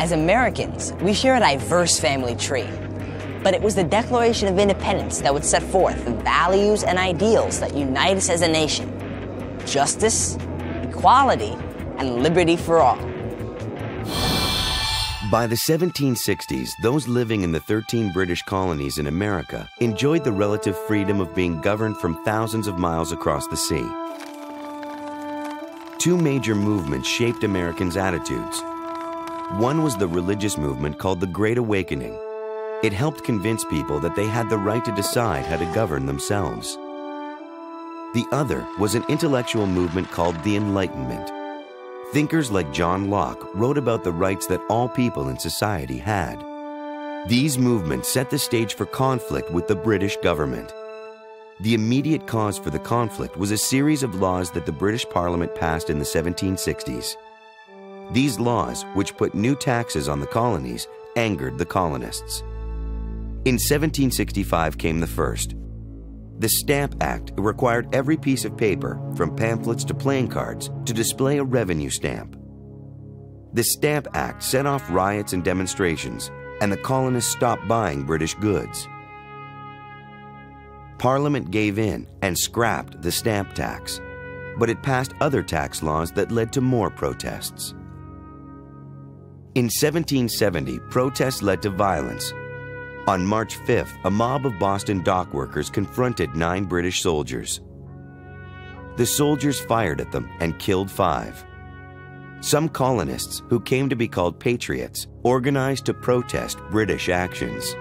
As Americans, we share a diverse family tree. But it was the Declaration of Independence that would set forth the values and ideals that unite us as a nation: justice, equality, and liberty for all. By the 1760s, those living in the 13 British colonies in America enjoyed the relative freedom of being governed from thousands of miles across the sea. Two major movements shaped Americans' attitudes. One was the religious movement called the Great Awakening. It helped convince people that they had the right to decide how to govern themselves. The other was an intellectual movement called the Enlightenment. Thinkers like John Locke wrote about the rights that all people in society had. These movements set the stage for conflict with the British government. The immediate cause for the conflict was a series of laws that the British Parliament passed in the 1760s. These laws, which put new taxes on the colonies, angered the colonists. In 1765 came the first. The Stamp Act required every piece of paper, from pamphlets to playing cards, to display a revenue stamp. The Stamp Act set off riots and demonstrations, and the colonists stopped buying British goods. Parliament gave in and scrapped the stamp tax, but it passed other tax laws that led to more protests. In 1770, protests led to violence. On March 5th, a mob of Boston dock workers confronted 9 British soldiers. The soldiers fired at them and killed 5. Some colonists, who came to be called patriots, organized to protest British actions.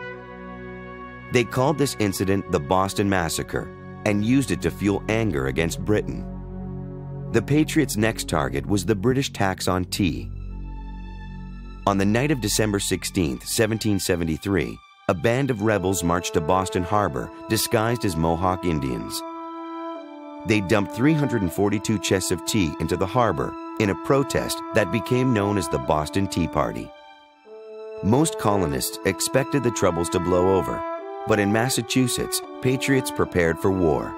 They called this incident the Boston Massacre and used it to fuel anger against Britain. The patriots' next target was the British tax on tea. On the night of December 16, 1773, a band of rebels marched to Boston Harbor disguised as Mohawk Indians. They dumped 342 chests of tea into the harbor in a protest that became known as the Boston Tea Party. Most colonists expected the troubles to blow over, but in Massachusetts, patriots prepared for war.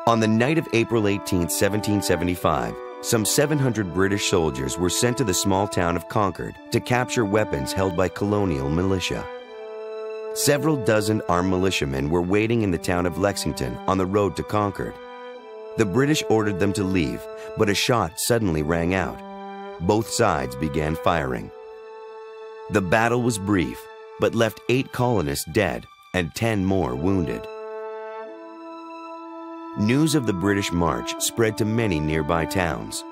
On the night of April 18, 1775, some 700 British soldiers were sent to the small town of Concord to capture weapons held by colonial militia. Several dozen armed militiamen were waiting in the town of Lexington on the road to Concord. The British ordered them to leave, but a shot suddenly rang out. Both sides began firing. The battle was brief, but left 8 colonists dead and 10 more wounded. News of the British march spread to many nearby towns.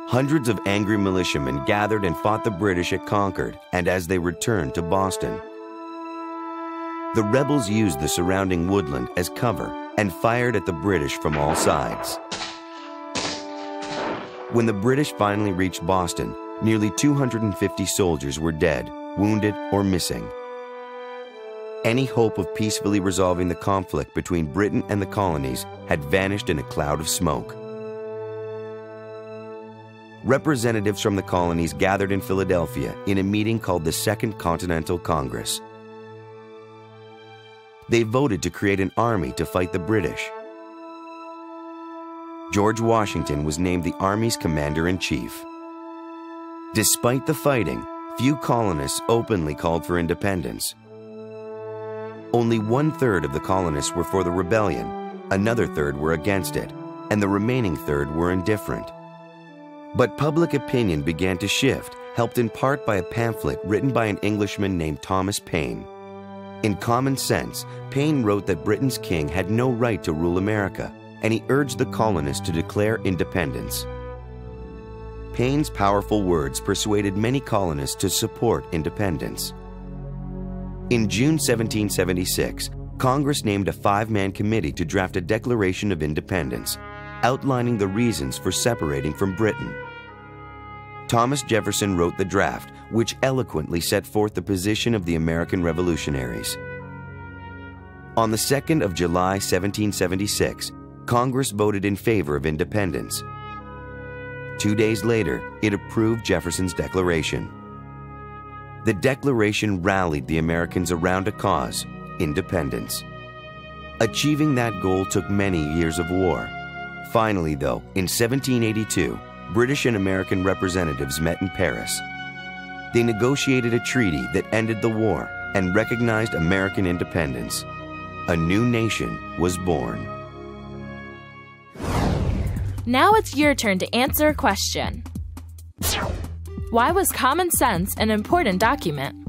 Hundreds of angry militiamen gathered and fought the British at Concord and as they returned to Boston. The rebels used the surrounding woodland as cover and fired at the British from all sides. When the British finally reached Boston, nearly 250 soldiers were dead, wounded, or missing. Any hope of peacefully resolving the conflict between Britain and the colonies had vanished in a cloud of smoke. Representatives from the colonies gathered in Philadelphia in a meeting called the Second Continental Congress. They voted to create an army to fight the British. George Washington was named the Army's commander-in-chief. Despite the fighting, few colonists openly called for independence. Only 1/3 of the colonists were for the rebellion, another third were against it, and the remaining third were indifferent. But public opinion began to shift, helped in part by a pamphlet written by an Englishman named Thomas Paine. In Common Sense, Paine wrote that Britain's king had no right to rule America, and he urged the colonists to declare independence. Paine's powerful words persuaded many colonists to support independence. In June 1776, Congress named a 5-man committee to draft a Declaration of Independence, outlining the reasons for separating from Britain. Thomas Jefferson wrote the draft, which eloquently set forth the position of the American revolutionaries. On the 2nd of July, 1776, Congress voted in favor of independence. 2 days later, it approved Jefferson's declaration. The Declaration rallied the Americans around a cause, independence. Achieving that goal took many years of war. Finally, though, in 1782, British and American representatives met in Paris. they negotiated a treaty that ended the war and recognized American independence. A new nation was born. Now it's your turn to answer a question. Why was common sense an important document?